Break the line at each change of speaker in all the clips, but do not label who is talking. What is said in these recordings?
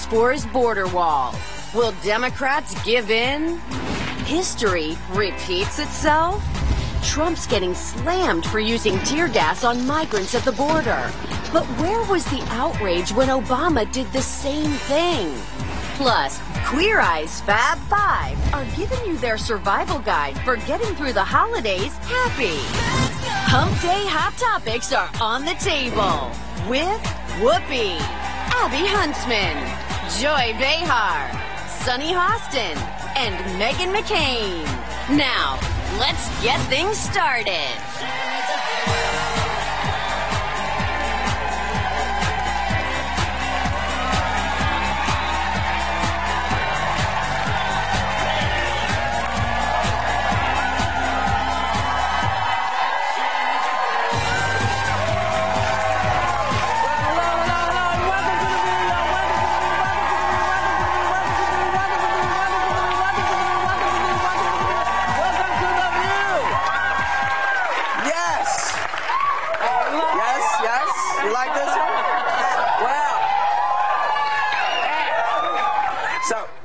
for his border wall. Will Democrats give in? History repeats itself? Trump's getting slammed for using tear gas on migrants at the border. But where was the outrage when Obama did the same thing? Plus, Queer Eye's Fab Five are giving you their survival guide for getting through the holidays happy. Hump Day Hot Topics are on the table with Whoopi, Abby Huntsman, Joy Behar, Sunny Hostin, and Meghan McCain. Now, let's get things started.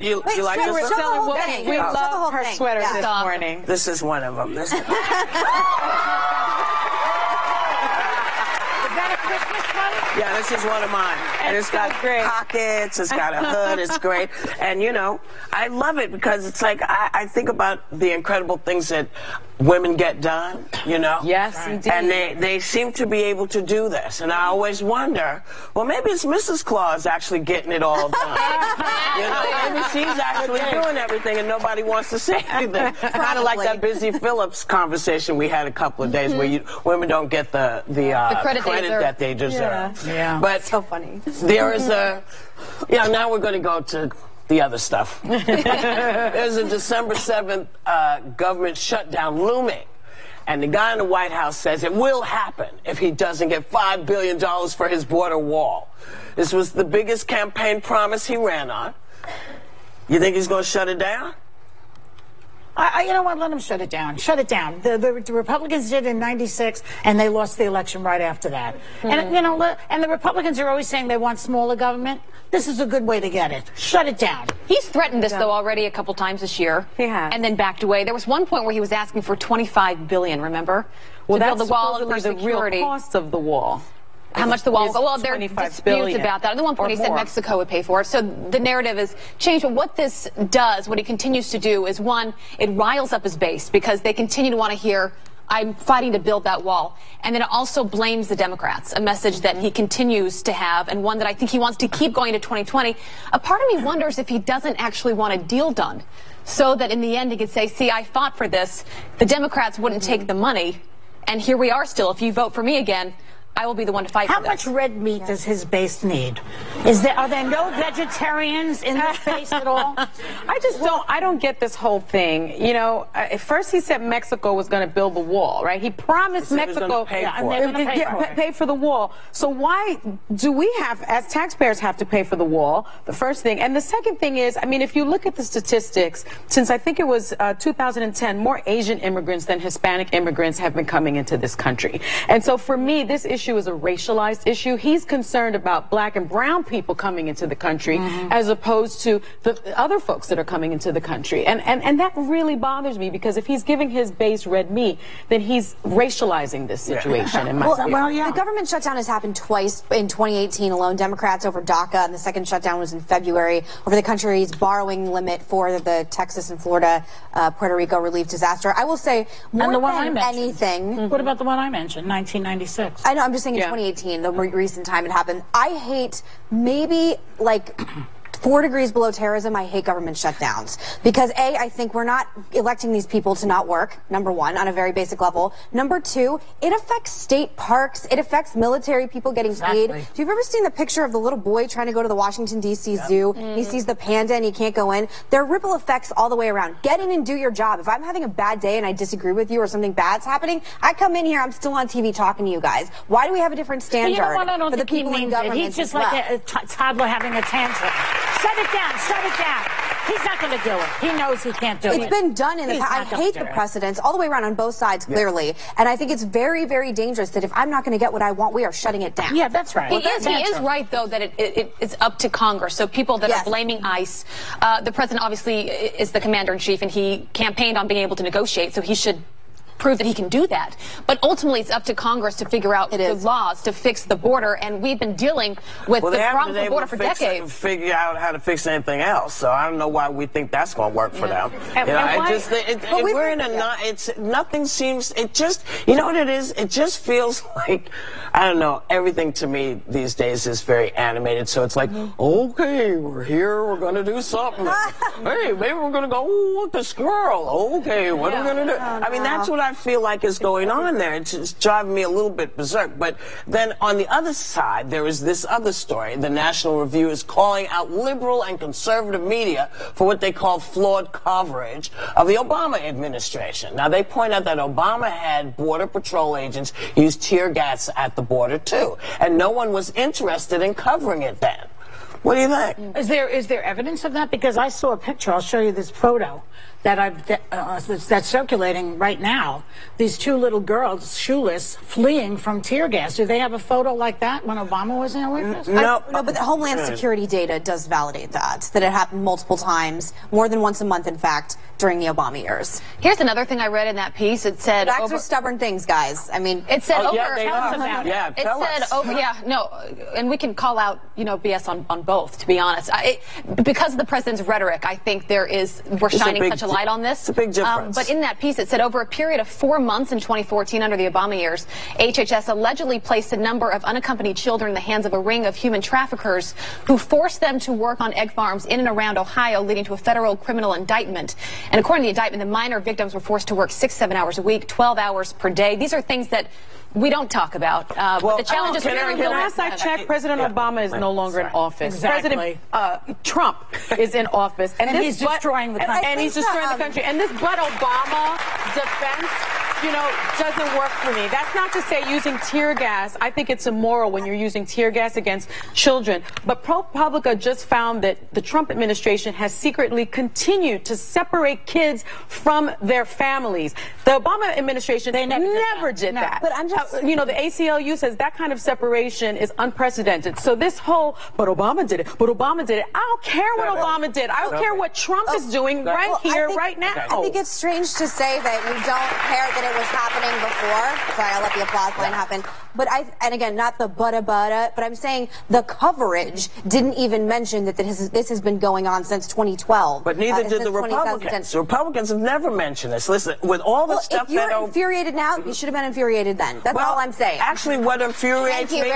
You like this one?
We love her sweater this morning.
This is one of them. This is...
Is that a Christmas one?
Yeah, this is one of mine. And it's got pockets, it's got a hood, it's great. And, you know, I love it because it's like, I think about the incredible things that women get done, you know?
Yes, indeed.
And they seem to be able to do this. And I always wonder, well, maybe it's Mrs. Claus actually getting it all done. You know, maybe she's actually doing everything and nobody wants to say anything. Kind of like that Busy Phillips conversation we had a couple of days where women don't get the credit that they deserve.
Yeah.
But
so funny.
There is now we're going to go to the other stuff. There's a December 7th government shutdown looming. And the guy in the White House says it will happen if he doesn't get $5 billion for his border wall. This was the biggest campaign promise he ran on. You think he's going to shut it down?
You know what? Let them shut it down. Shut it down. The Republicans did in '96, and they lost the election right after that. And you know, and the Republicans are always saying they want smaller government. This is a good way to get it. Shut it down.
He's threatened this though already a couple times this year.
He has.
And then backed away. There was one point where he was asking for $25 billion. Remember?
Well,
to
that's
build the wall
supposedly
for
the
security.
real cost of the wall.
How much the wall will go? Well, there are disputes about that. At one point, he said Mexico would pay for it. So the narrative has changed. But what this does, what he continues to do, is one, it riles up his base because they continue to want to hear, I'm fighting to build that wall. And then it also blames the Democrats, a message that he continues to have and one that I think he wants to keep going to 2020. A part of me wonders if he doesn't actually want a deal done so that in the end he could say, see, I fought for this. The Democrats wouldn't take the money. And here we are still. If you vote for me again, I will be the one to fight for this.
How much red meat does his base need? Are there no vegetarians in this base at all?
I don't get this whole thing. You know, at first he said Mexico was going to build the wall, right? He promised Mexico pay for the wall. So why do we have, as taxpayers, have to pay for the wall? The first thing. And the second thing is, I mean, if you look at the statistics, since I think it was 2010, more Asian immigrants than Hispanic immigrants have been coming into this country. And so for me, this issue is a racialized issue. He's concerned about black and brown people coming into the country as opposed to the other folks that are coming into the country. And that really bothers me because if he's giving his base red meat, then he's racializing this situation. In my view.
The government shutdown has happened twice in 2018 alone. Democrats over DACA, and the second shutdown was in February over the country's borrowing limit for the Texas and Florida, Puerto Rico relief disaster. I will say, more than anything.
What about the one I mentioned, 1996?
I know. I'm just saying in 2018, the more recent time it happened. I hate maybe like 4 degrees below terrorism. I hate government shutdowns because A, I think we're not electing these people to not work, number one, on a very basic level. Number two, it affects state parks. It affects military people getting paid. Do you've ever seen the picture of the little boy trying to go to the Washington, D.C. zoo? He sees the panda and he can't go in. There are ripple effects all the way around. Get in and do your job. If I'm having a bad day and I disagree with you or something bad's happening, I come in here, I'm still on TV talking to you guys. Why do we have a different standard for the people in government?
He's just like a toddler having a tantrum. Shut it down. Shut it down. He's not going to do it. He knows he can't do it.
It's been done in the past. I hate the precedents all the way around on both sides, clearly. And I think it's very, very dangerous that if I'm not going to get what I want, we are shutting it down.
Yeah, that's right.
He is right, though, that it's up to Congress. So people that are blaming ICE, the president obviously is the commander-in-chief, and he campaigned on being able to negotiate, so he should prove that he can do that. But ultimately, it's up to Congress to figure out the laws to fix the border, and we've been dealing with the problem with the border for decades.
Figure out how to fix anything else, so I don't know why we think that's going to work for them. We're in a nothing seems. It just, you know what it is? It just feels like, I don't know. Everything to me these days is very animated. So it's like, okay, we're here. We're going to do something. Hey, maybe we're going to go with this girl. Okay, what are we going to do? I mean, that's what I feel like is going on there. It's just driving me a little bit berserk. But then on the other side, there is this other story. The National Review is calling out liberal and conservative media for what they call flawed coverage of the Obama administration. Now, they point out that Obama had Border Patrol agents use tear gas at the border, too. And no one was interested in covering it then. What do you think?
Is there evidence of that? Because I saw a picture. I'll show you this photo that's circulating right now. These two little girls, shoeless, fleeing from tear gas. Do they have a photo like that when Obama was in office?
No, but the Homeland Security data does validate that it happened multiple times, more than once a month, in fact, during the Obama years.
Here's another thing I read in that piece. It said
facts are stubborn things, guys. I mean,
it said and we can call out, BS on both, to be honest. Because of the president's rhetoric, I think we're shining such a light on this.
It's a big difference.
But in that piece, it said over a period of 4 months in 2014 under the Obama years, HHS allegedly placed a number of unaccompanied children in the hands of a ring of human traffickers who forced them to work on egg farms in and around Ohio, leading to a federal criminal indictment. And according to the indictment, the minor victims were forced to work 6-7 hours a week, 12 hours per day. These are things that we don't talk about. But the challenge is
last I checked, President Obama is no longer in office.
Exactly.
President Trump is in office, and
he's destroying the country.
And he's destroying the country. And this "but Obama" defense, doesn't work for me. That's not to say using tear gas. I think it's immoral when you're using tear gas against children. But ProPublica just found that the Trump administration has secretly continued to separate kids from their families. The Obama administration never did that.
But I'm just,
the ACLU says that kind of separation is unprecedented. So this whole, but Obama did it, but Obama did it. I don't care what Obama did. I don't care what Trump is doing right now.
I think it's strange to say that we don't care that it was happening before. Sorry, I'll let the applause line happen. But and again, not the but I'm saying the coverage didn't even mention that this has been going on since 2012.
But neither did the Republicans. The Republicans have never mentioned this. Listen, with all the stuff
if you're infuriated now, you should have been infuriated then. That's all I'm saying.
Actually, what infuriates me,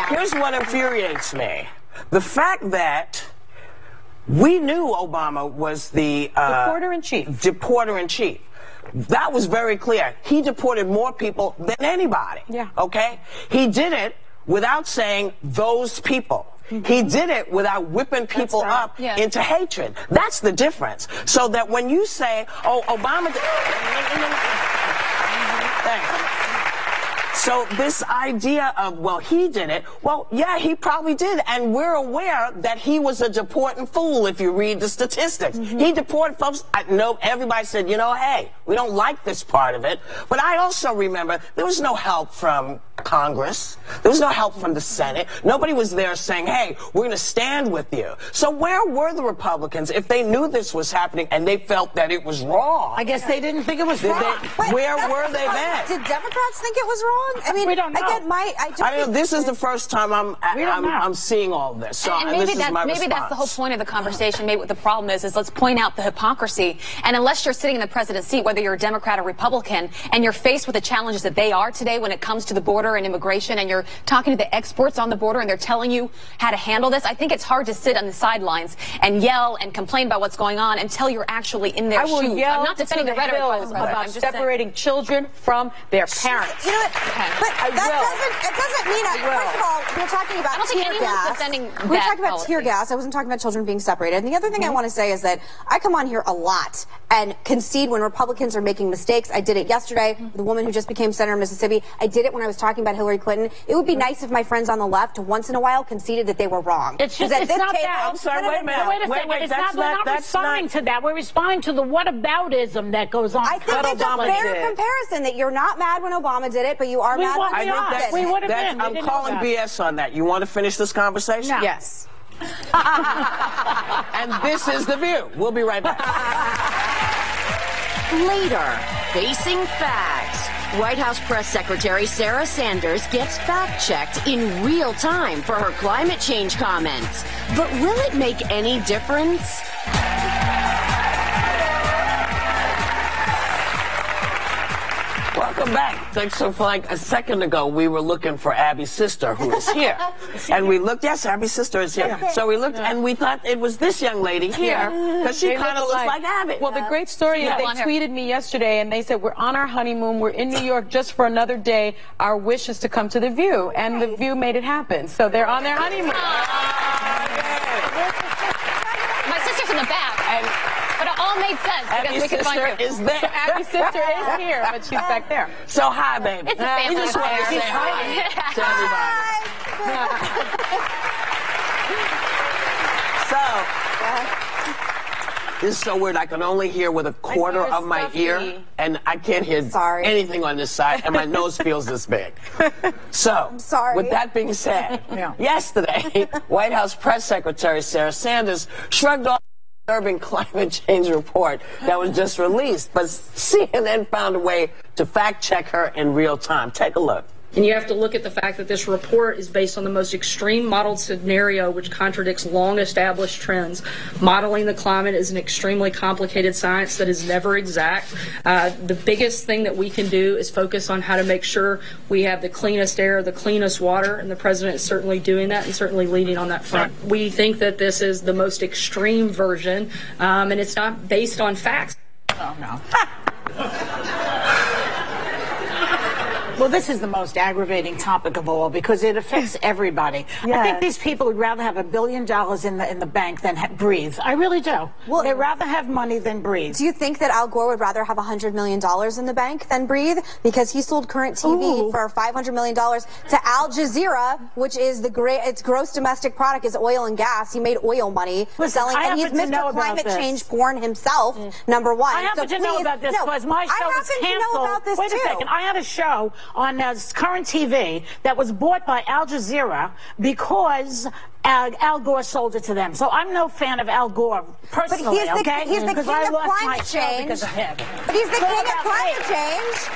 here's
what infuriates me: the fact that we knew Obama was the deporter-in-chief. That was very clear. He deported more people than anybody.
Yeah.
Okay? He did it without saying those people. He did it without whipping people up into hatred. That's the difference. So that when you say, oh, Obama did... Thanks. So this idea of, well, he did it, well, yeah, he probably did, and we're aware that he was a deporting fool if you read the statistics. He deported folks. I know everybody said, hey, we don't like this part of it, but I also remember there was no help from Congress. There was no help from the Senate. Nobody was there saying, hey, we're going to stand with you. So where were the Republicans if they knew this was happening and they felt that it was wrong?
I guess they didn't think it was wrong.
Where were they then?
Did Democrats think it was wrong? I mean,
we don't know.
Again,
this is the first time I'm seeing all this. So
and maybe that's the whole point of the conversation. Maybe what the problem is let's point out the hypocrisy. And unless you're sitting in the president's seat, whether you're a Democrat or Republican, and you're faced with the challenges that they are today when it comes to the border and immigration, and you're talking to the experts on the border and they're telling you how to handle this, I think it's hard to sit on the sidelines and yell and complain about what's going on until you're actually in their shoes.
I'm
not defending the rhetoric
about separating children from their parents.
You know what? But it doesn't mean, first of all, we're talking about tear gas. We're talking about tear gas. I wasn't talking about children being separated. And the other thing I want to say is that I come on here a lot and concede when Republicans are making mistakes. I did it yesterday with the woman who just became senator of Mississippi. I did it when I was talking talking about Hillary Clinton, it would be nice if my friends on the left once in a while conceded that they were wrong.
It's just, it's not that.
I'm sorry, wait a minute.
Wait a second. We're not responding to that. We're responding to the whataboutism that goes on.
I think it's a fair comparison that you're not mad when Obama did it, but you are mad when Trump did it.
I'm calling BS on that. You want to finish this conversation?
No.
Yes.
And this is The View. We'll be right back.
Later, facing facts. White House Press Secretary Sarah Sanders gets fact-checked in real time for her climate change comments. But will it make any difference?
Welcome back. So for like a second ago, we were looking for Abby's sister, who is here. And we looked, yes, Abby's sister is here. So we looked, and we thought it was this young lady here, because she kind of looks like Abby.
Well, the great story is they tweeted me yesterday, and they said, we're on our honeymoon, we're in New York just for another day. Our wish is to come to The View. And The View made it happen. So they're on their honeymoon.
My sister's in the back. But it all made sense because we could find her.
Is there.
So Abby's sister is here, but she's back there.
So hi, baby.
It's a family
We just want to say hi to everybody. So, this is so weird. I can only hear with a quarter of my ear, and I can't hear anything on this side, and my nose feels this big. So, with that being said, yesterday, White House Press Secretary Sarah Sanders shrugged off the urban climate change report that was just released, but CNN found a way to fact-check her in real time. Take a look.
And you have to look at the fact that this report is based on the most extreme modeled scenario, which contradicts long-established trends. Modeling the climate is an extremely complicated science that is never exact. The biggest thing that we can do is focus on how to make sure we have the cleanest air, the cleanest water, and the president is certainly doing that and certainly leading on that front. We think that this is the most extreme version, and it's not based on facts.
Oh, no. Well, this is the most aggravating topic of all because it affects everybody. Yes. I think these people would rather have $1 billion in the bank than breathe. I really do. Well, they'd rather have money than breathe.
Do you think that Al Gore would rather have $100 million in the bank than breathe? Because he sold Current TV for $500 million to Al Jazeera, which is its gross domestic product is oil and gas. He made oil money selling, and he's Mr. Climate Change porn himself, number one.
I happen to know about this because my show was canceled. Wait a second. I had a show on Current TV that was bought by Al Jazeera because Al Gore sold it to them. So I'm no fan of Al Gore personally,
but he's the king of climate change.
Because of him.
But he's the king of climate change.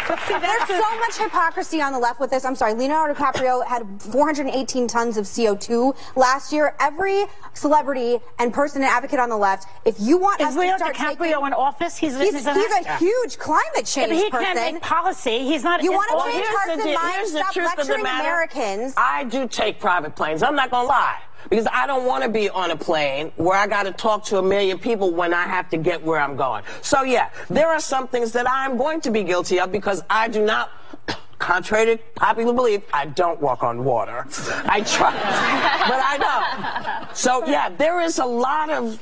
But see, there's so much hypocrisy on the left with this. I'm sorry, Leonardo DiCaprio had 418 tons of CO2 last year. Every celebrity and person and advocate on the left, if you want us to start taking...
Is Leonardo DiCaprio in office? He's
a huge climate change person.
He can't make policy. He's not...
You want to change hearts and minds? Stop lecturing Americans.
I do take private planes. I'm not going to lie. Because I don't want to be on a plane where I got to talk to 1 million people when I have to get where I'm going. So, yeah, there are some things that I'm going to be guilty of because I do not, contrary to popular belief, I don't walk on water. I try, but I don't. So, yeah, there is a lot of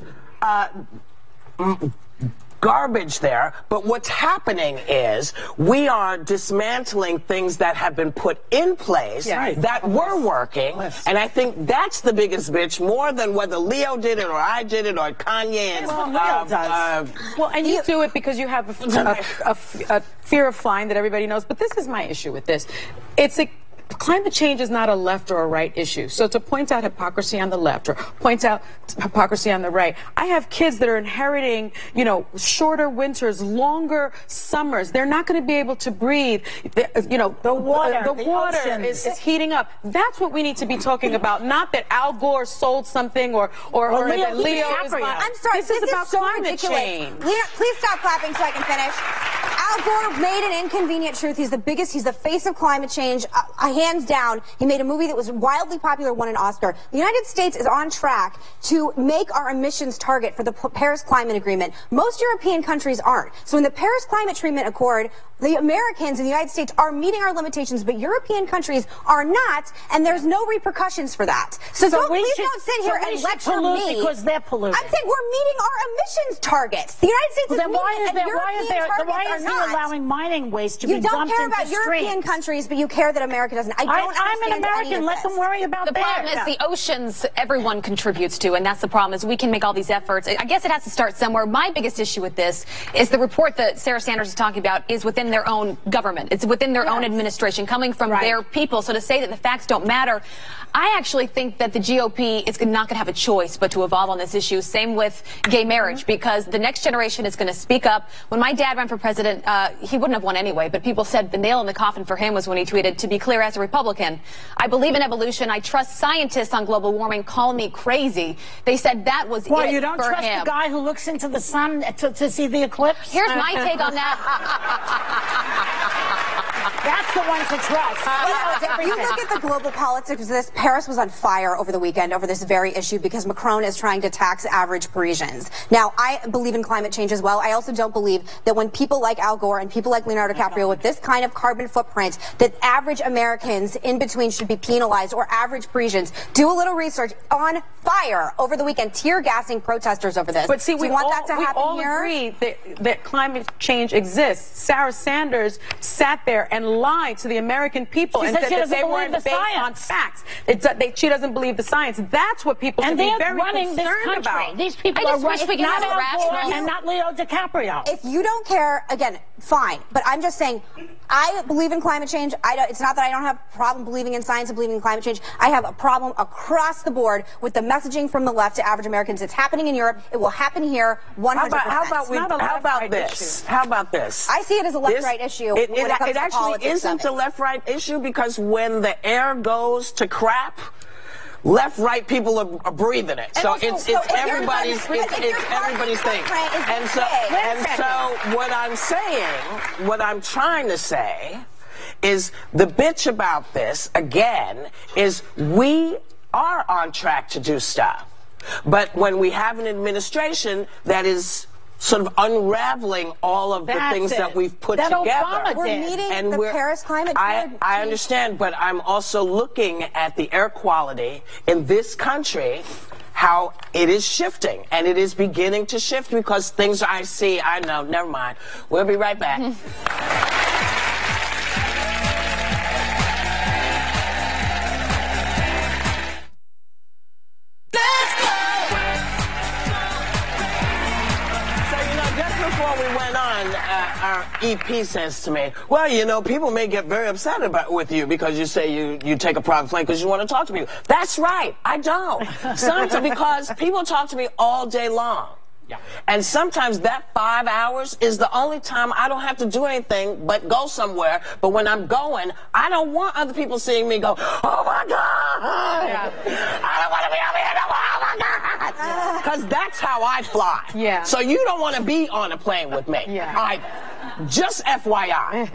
garbage there, but what's happening is we are dismantling things that have been put in place that were working, and I think that's the biggest bitch, more than whether Leo did it or I did it or Kanye and
Leo does. Well, and you do it because you have a fear of flying that everybody knows, but this is my issue with this. Climate change is not a left or a right issue. So to point out hypocrisy on the left or point out hypocrisy on the right, I have kids that are inheriting, shorter winters, longer summers. They're not going to be able to breathe. The water is heating up. That's what we need to be talking about. Not that Al Gore sold something or that Leo is not.
I'm sorry, this is about so ridiculous. Change. Please stop clapping so I can finish. Al Gore made an inconvenient truth. He's the biggest. He's the face of climate change. Hands down, he made a movie that was wildly popular, won an Oscar. The United States is on track to make our emissions target for the Paris Climate Agreement. Most European countries aren't. So in the Paris Climate Treatment Accord, the Americans in the United States are meeting our limitations, but European countries are not, and there's no repercussions for that. So please don't sit here and lecture me.
Because they're polluting.
I'm saying we're meeting our emissions targets. The United States is meeting, and European targets are not.
allowing mining waste to be dumped into
streams. You don't care about European countries, but you care that America doesn't. I'm
an American. Let them worry about
that. The problem is the oceans everyone contributes to, and that's the problem, is we can make all these efforts. I guess it has to start somewhere. My biggest issue with this is the report that Sarah Sanders is talking about is within their own government. It's within their own administration, coming from their people. So to say that the facts don't matter, I actually think that the GOP is not going to have a choice but to evolve on this issue. Same with gay marriage, because the next generation is going to speak up. When my dad ran for president, he wouldn't have won anyway, but people said the nail in the coffin for him was when he tweeted, "To be clear, as a Republican, I believe in evolution. I trust scientists on global warming. Call me crazy." They said that was
well,
it
you don't
for
trust
him.
The guy who looks into the sun to see the eclipse?
Here's my take on that.
That's the one to trust.
You look at the global politics of this. Paris was on fire over the weekend over this very issue because Macron is trying to tax average Parisians. Now, I believe in climate change as well. I also don't believe that when people like Al Gore and people like Leonardo DiCaprio with this kind of carbon footprint, that average Americans in between should be penalized, or average Parisians. Do a little research. On fire over the weekend, tear gassing protesters over this.
But see, we
want
all,
that to happen
all
here?
agree that climate change exists. Sarah Sanders sat there and lied to the American people and said that they weren't based on facts. She doesn't believe the science. That's what people should be very concerned about.
These people are running, not Al Gore and not Leo DiCaprio.
If you don't care, again, fine. But I'm just saying, I believe in climate change. It's not that I don't have a problem believing in science and believing in climate change. I have a problem across the board with the messaging from the left to average Americans. It's happening in Europe. It will happen here 100%.
How about this? How about this?
I see it as a left-right issue.
It actually isn't a left-right issue, because when the air goes to crap, left-right people are breathing it. So it's everybody's thing. And so what I'm trying to say is the bitch about this, again, is we are on track to do stuff. But when we have an administration that is sort of unraveling all of the things that we've put together.
We're meeting the Paris climate
accord. I understand, but I'm also looking at the air quality in this country, how it is shifting, and it is beginning to shift because things I know, never mind. We'll be right back. Before we went on, our EP says to me, well, you know, people may get very upset with you because you say you take a private plane because you want to talk to people. That's right. I don't. Sometimes because people talk to me all day long. Yeah. And sometimes that 5 hours is the only time I don't have to do anything but go somewhere. But when I'm going, I don't want other people seeing me go, oh my God! Yeah. I don't want to be over here no more. Oh my God! Because that's how I fly. Yeah. So you don't want to be on a plane with me. Yeah. Either. Just FYI.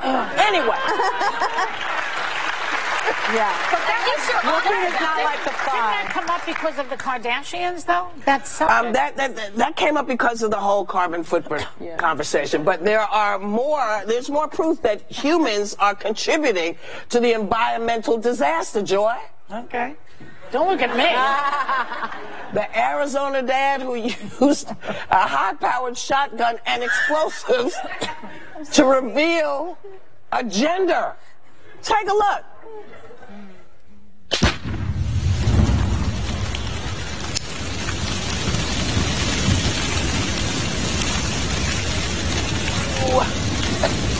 Anyway.
Yeah. But that is not like the fun. Didn't that come up because of the Kardashians, though?
That came up because of the whole carbon footprint conversation. But there's more proof that humans are contributing to the environmental disaster, Joy.
Okay. Don't look at me.
The Arizona dad who used a high-powered shotgun and explosives to reveal a gender. Take a look.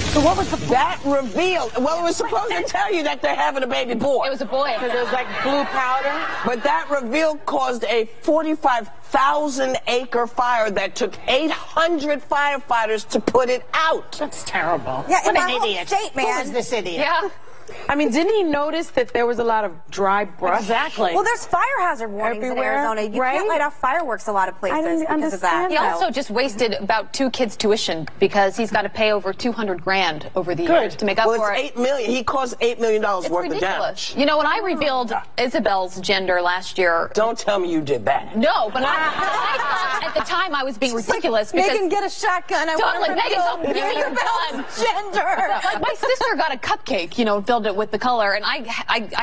So what was
that revealed? Well, it was supposed to tell you that they're having a baby boy.
It was a boy.
Because it was like blue powder.
But that reveal caused a 45,000-acre fire that took 800 firefighters to put it out.
That's terrible.
Yeah,
what
an idiot. State, man.
Who is this idiot?
Yeah.
I mean, didn't he notice that there was a lot of dry brush?
Exactly.
Well, there's fire hazard warnings
everywhere,
in Arizona. You can't light off fireworks a lot of places because of that.
He also just wasted about 2 kids' tuition because he's got to pay over $200,000 over the years to make up for it.
$8 million. He caused $8 million worth
ridiculous.
Of damage.
You know, when I revealed Isabel's gender last year.
Don't tell me you did that.
No, but I thought at the time I was being ridiculous.
Like, Megan, get a shotgun. I
totally, Megan, don't give me your gun.
Gender.
Like my sister got a cupcake, you know, filled filled it with the color. And I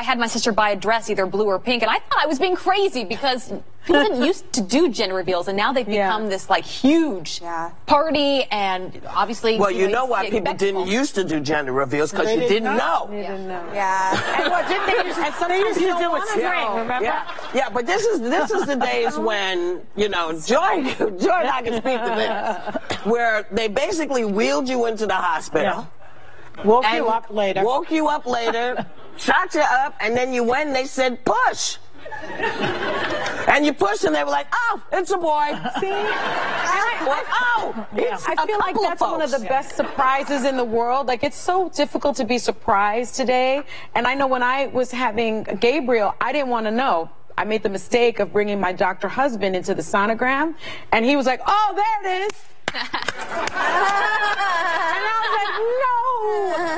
had my sister buy a dress, either blue or pink, and I thought I was being crazy because people didn't used to do gender reveals, and now they've become this like huge party, and obviously.
Well, you know why people didn't used to do gender reveals, because you didn't know.
They didn't know.
Yeah.
And what didn't they used to do a string, remember?
Yeah, but this is the days when, you know, Joy and I can speak to this, where they basically wheeled you into the hospital.
Woke you up later,
shot you up, and then you went and they said, push. And you pushed and they were like, oh, it's a boy.
See?
It's
I feel like that's one of the best surprises in the world. Like, it's so difficult to be surprised today. And I know when I was having Gabriel, I didn't want to know. I made the mistake of bringing my doctor husband into the sonogram, and he was like, oh, there it is. And I was like,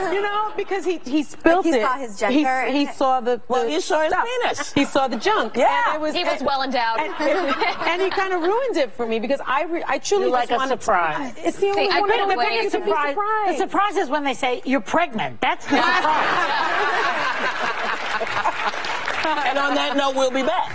no, you know, because he spilled it.
He saw his gender.
He saw the
he saw his penis.
He saw the junk.
Yeah,
he was well endowed.
And he kind of ruined it for me, because I truly
like
just
a surprise.
It's the only one
the
way
biggest
to be
surprise.
surprised.
The surprise is when they say you're pregnant. That's the surprise.
And on that note, we'll be back.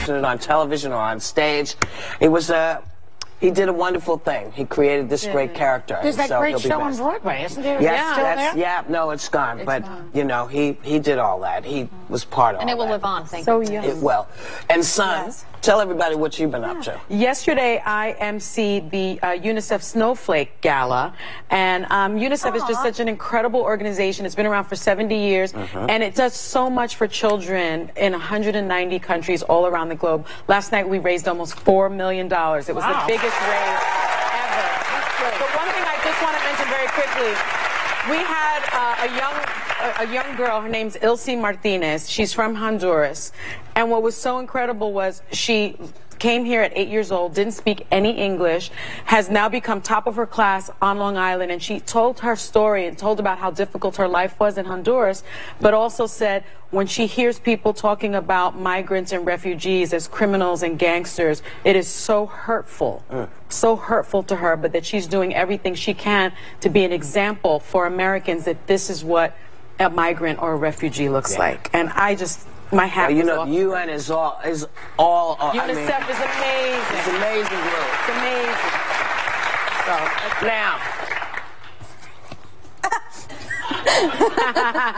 On television or on stage, he did a wonderful thing. He created this great character.
There's that great show on Broadway, isn't there?
Yes, no, it's gone. But you know, he did all that. He was part of.
And it will live on. Thank
you.
Young.
It will. And son, tell everybody what you've been up to.
Yesterday, I emceed the UNICEF Snowflake Gala, and UNICEF is just such an incredible organization. It's been around for 70 years, and it does so much for children in 190 countries all around the globe. Last night, we raised almost $4 million. It was the biggest raise ever. But one thing I just want to mention very quickly, we had a young girl, her name's Ilse Martinez. She's from Honduras. And what was so incredible was she came here at 8 years old, didn't speak any English, has now become top of her class on Long Island, and she told her story and told about how difficult her life was in Honduras, but also said when she hears people talking about migrants and refugees as criminals and gangsters, it is so hurtful to her, but that she's doing everything she can to be an example for Americans that this is what a migrant or a refugee looks like. And I just... My hat
you know, UN is all
UNICEF is amazing.
It's an amazing group.
It's amazing.
So now,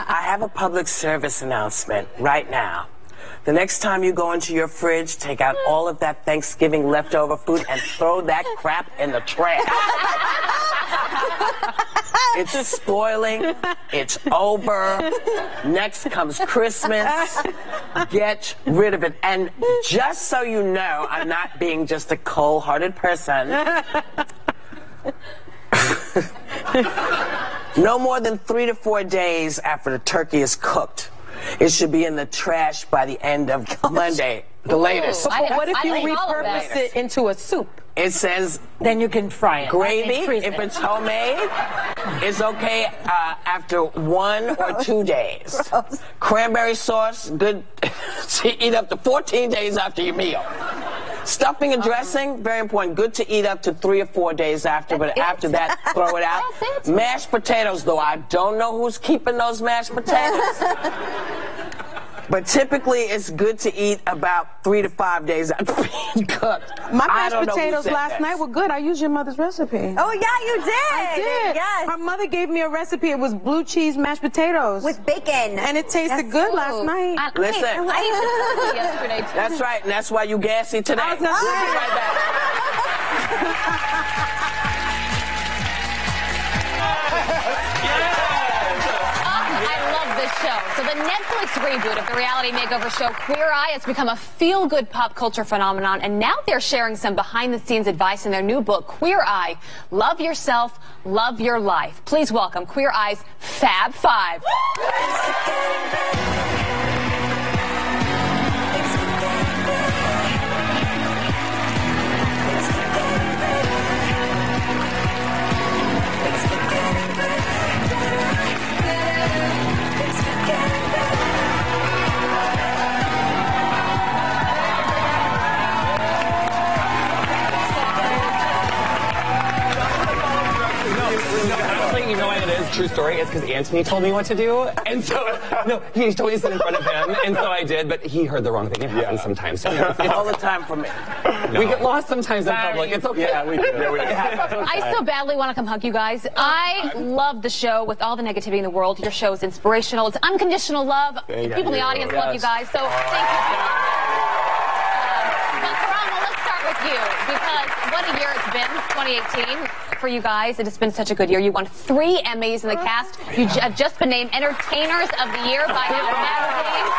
I have a public service announcement right now. The next time you go into your fridge, take out all of that Thanksgiving leftover food and throw that crap in the trash. It's spoiling. It's over. Next comes Christmas. Get rid of it. And just so you know, I'm not being just a cold-hearted person. No more than 3 to 4 days after the turkey is cooked, it should be in the trash by the end of Monday, the latest.
But what if you repurpose it into a soup?
It says
then you can fry it.
Gravy, if it's homemade, it's okay after 1 or 2 days.
Gross.
Cranberry sauce, good to eat up to 14 days after your meal. Stuffing and dressing, very important. Good to eat up to 3 or 4 days after, but after that, throw it out. Mashed potatoes, though, I don't know who's keeping those mashed potatoes. But typically, it's good to eat about 3 to 5 days after being cooked.
My mashed potatoes last night were good. I used your mother's recipe.
Oh, yeah, you did.
I did.
Yes.
Her mother gave me a recipe. It was blue cheese mashed potatoes.
With bacon.
And it tasted good last night.
Listen.
Yesterday, too.
That's right, and that's why you gassy today.
I was not
We'll be right back.
Show. So the Netflix reboot of the reality makeover show Queer Eye has become a feel-good pop culture phenomenon, and now they're sharing some behind-the-scenes advice in their new book, Queer Eye, Love Yourself, Love Your Life. Please welcome Queer Eye's Fab Five.
true story. It's because Anthony told me what to do. And so, no, he told me to sit in front of him. And so I did, but he heard the wrong thing. It happens sometimes.
It's all the time for me.
No. We get lost sometimes in public. It's okay.
Yeah, we do.
I so badly want to come hug you guys. I love the show with all the negativity in the world. Your show is inspirational. It's unconditional love. The people in the audience love you guys. So thank you. But Karama, let's start with you because what a year it's been, 2018. For you guys, it has been such a good year. You won 3 Emmys in the cast. You have just been named Entertainers of the Year by Out Magazine.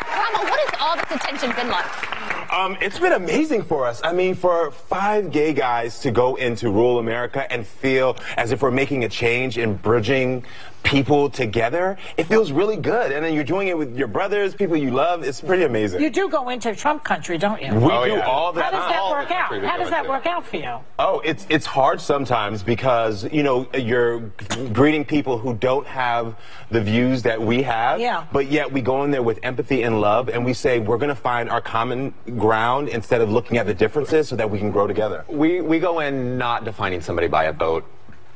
Karama, what has all this attention been like?
It's been amazing for us. I mean, for 5 gay guys to go into rural America and feel as if we're making a change and bridging people together, it feels really good. And then you're doing it with your brothers, people you love. It's pretty amazing.
You do go into Trump country, don't you?
We do all the time.
How does that work out? How does that work out for you?
Oh, it's hard sometimes because, you know, you're greeting people who don't have the views that we have.
Yeah.
But yet we go in there with empathy and love and we say we're going to find our common ground instead of looking at the differences so that we can grow together.
We go in not defining somebody by a vote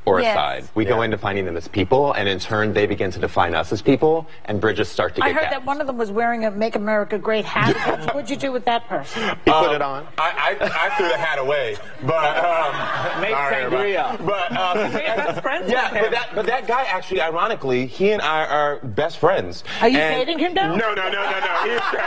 or a side. We go in defining them as people, and in turn, they begin to define us as people, and bridges start to get
I heard
gapped.
that one of them was wearing a Make America Great hat. What'd you do with that person?
He put it on.
I threw the hat away, but
make sangria.
But that guy actually, ironically, he and I are best friends.
Are you dating him now?
No. He is straight.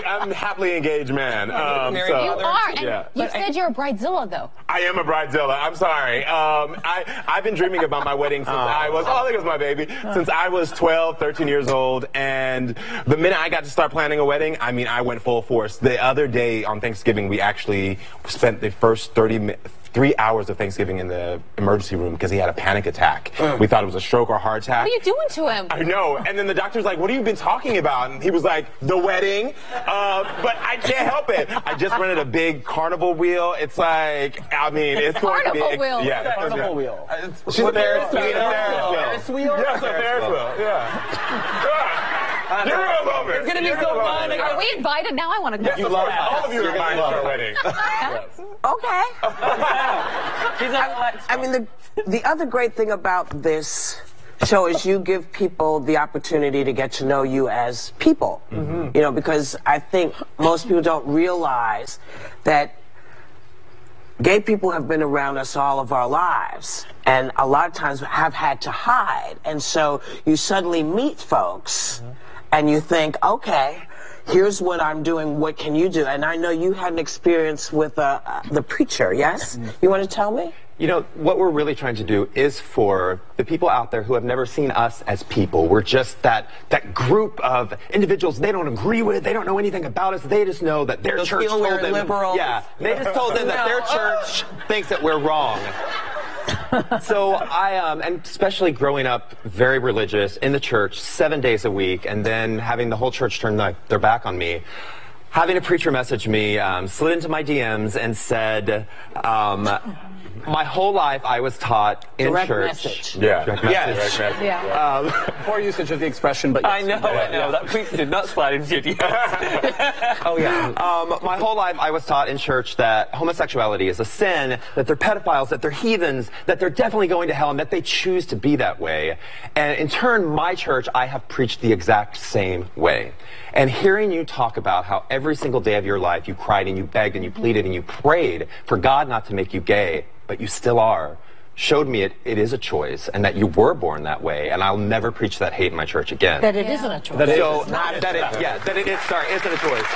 I'm a happily engaged man.
You are. And you said you're a bridezilla, though.
I am a bridezilla. I'm sorry. I've been dreaming about my wedding since I was, I think it was my baby, since I was 12, 13 years old. And the minute I got to start planning a wedding, I mean, I went full force. The other day on Thanksgiving, we actually spent the first 3 hours of Thanksgiving in the emergency room because he had a panic attack. We thought it was a stroke or heart attack.
What are you doing to him?
I know. And then the doctor's like, what have you been talking about? And he was like, the wedding. But I can't help it. I just rented a big carnival wheel. It's like, I mean, it's going to be...
Carnival wheel?
Yeah.
Carnival wheel.
She's a Ferris wheel. Ferris wheel? Yes, a Ferris wheel. Yeah.
It's going to be so fun. Are we invited? Now I want to go.
You love it. All of you are invited to our wedding.
Okay.
I mean, the other great thing about this show is you give people the opportunity to get to know you as people. You know, because I think most people don't realize that gay people have been around us all of our lives and a lot of times have had to hide. And so you suddenly meet folks and you think, okay, here's what I'm doing, what can you do? And I know you had an experience with the preacher, yes? You want to tell me?
You know, what we're really trying to do is for the people out there who have never seen us as people. We're just that group of individuals they don't agree with, they don't know anything about us, they just know that their church told them.
Liberals.
Yeah, they just told them that their church thinks that we're wrong. So and especially growing up very religious in the church 7 days a week and then having the whole church turn their back on me, having a preacher message me, slid into my DMs and said, my whole life I was taught in
direct
church.
Message.
Yeah.
Direct message.
Poor usage of the expression, but
I know. That tweet did not slide into your DMs. Oh yeah. My whole life I was taught in church that homosexuality is a sin, that they're pedophiles, that they're heathens, that they're definitely going to hell, and that they choose to be that way. And in turn, my church, I have preached the exact same way. And hearing you talk about how every single day of your life you cried and you begged and you pleaded and you prayed for God not to make you gay, but you still are, showed me it is a choice and that you were born that way, and I'll never preach that hate in my church again.
That it isn't a choice.
That it isn't a choice.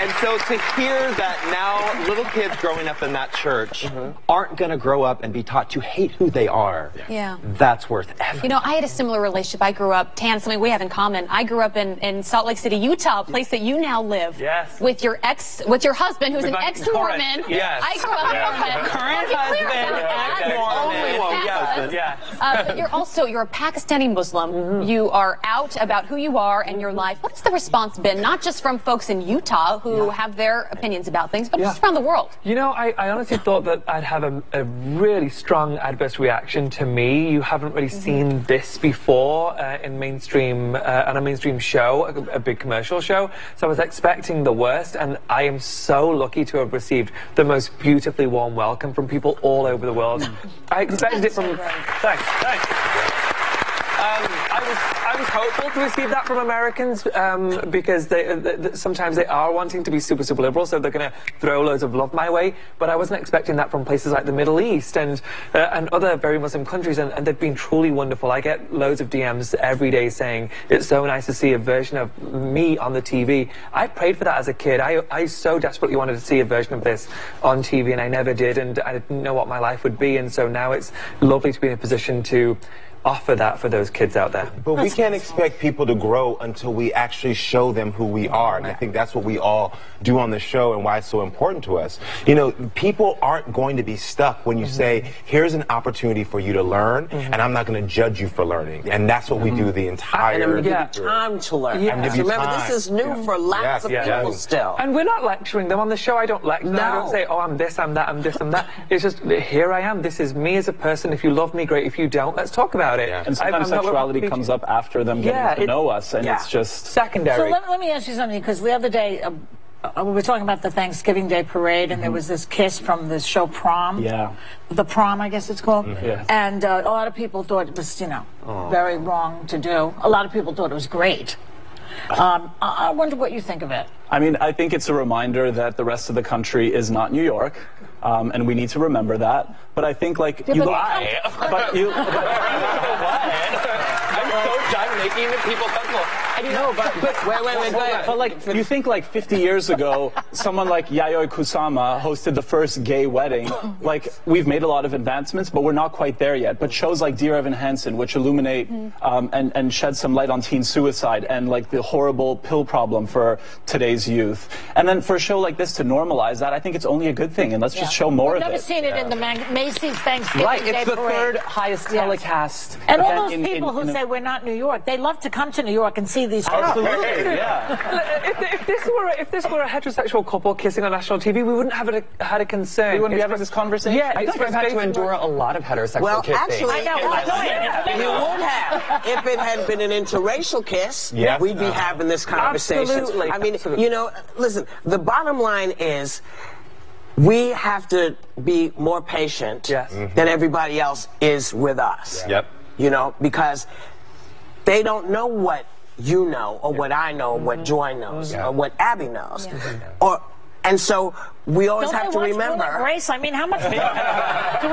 And so to hear that now little kids growing up in that church aren't going to grow up and be taught to hate who they are, that's worth everything.
You know, I had a similar relationship. I grew up, Tan, something we have in common. I grew up in Salt Lake City, Utah, a place that you now live.
Yes.
With your husband, who's an ex-Mormon.
Yes.
I grew up Mormon.
Current husband, ex-Mormon.
But you're a Pakistani Muslim. You are out about who you are and your life. What has the response been, not just from folks in Utah who who have their opinions about things, but just around the world.
You know, I honestly thought that I'd have a really strong adverse reaction to me. You haven't really seen this before in mainstream, on a mainstream show, a big commercial show. So I was expecting the worst, and I am so lucky to have received the most beautifully warm welcome from people all over the world. I expected it from... Thanks. I was hopeful to receive that from Americans because sometimes they are wanting to be super, super liberal, so they're going to throw loads of love my way. But I wasn't expecting that from places like the Middle East and other very Muslim countries, and they've been truly wonderful. I get loads of DMs every day saying it's so nice to see a version of me on the TV. I prayed for that as a kid. I so desperately wanted to see a version of this on TV, and I never did, and I didn't know what my life would be, and so now it's lovely to be in a position to offer that for those kids out there.
But we can't expect people to grow until we actually show them who we are. And I think that's what we all do on the show and why it's so important to us. You know, people aren't going to be stuck when you say, here's an opportunity for you to learn, and I'm not going to judge you for learning. And that's what we do the entire...
And I'm going to give you time to learn. Remember, this is new for lots of people still.
And we're not lecturing them on the show. I don't lecture them. I don't say, oh, I'm this, I'm that, I'm this, I'm that. It's just, here I am. This is me as a person. If you love me, great. If you don't, let's talk about it.
And sometimes sexuality comes up after them getting to know us, and it's just
secondary.
So let me ask you something, because the other day we were talking about the Thanksgiving Day parade, and there was this kiss from the show Prom. The Prom, I guess it's called. And a lot of people thought it was, you know, very wrong to do. A lot of people thought it was great. I wonder what you think of it.
I mean, I think it's a reminder that the rest of the country is not New York. And we need to remember that. But I think, like,
I'm so done making the people comfortable.
No, but wait, but like, you think like 50 years ago, someone like Yayoi Kusama hosted the first gay wedding. Like, we've made a lot of advancements, but we're not quite there yet. But shows like Dear Evan Hansen, which illuminate and shed some light on teen suicide and like the horrible pill problem for today's youth. And then for a show like this to normalize that, I think it's only a good thing. And let's just show more of it.
I've never seen it in the Macy's Thanksgiving Day
it's the
parade.
third highest telecast.
And all those people who say we're not New York, they love to come to New York and see these shows.
Absolutely,
if this were a heterosexual couple kissing on national TV, we wouldn't have had a concern.
We wouldn't be having this conversation.
Yeah,
I think I've had to endure a lot of heterosexual kissing.
Actually, you would have. If it had been an interracial kiss, we'd be having this conversation.
Absolutely.
I mean, you know, listen, the bottom line is we have to be more patient than everybody else is with us. You know, because they don't know what you know, or what I know, or what Joy knows, or what Abby knows. And so we always have to remember.
Grace, I mean, how much do we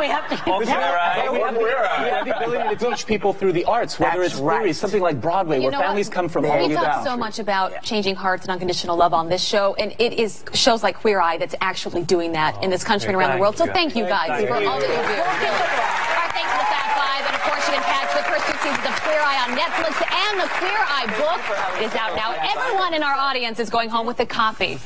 have to
we have the ability to teach people through the arts, whether it's theory, something like Broadway, where families come from all
We've talked so much about changing hearts and unconditional love on this show, and it is shows like Queer Eye that's actually doing that in this country and around the world. So thank you guys for all that you do. Our thanks to the Fab Five, and of course you can catch the first 2 seasons of Queer Eye on Netflix, and the Queer Eye book is out now. Everyone in our audience is going home with a copy.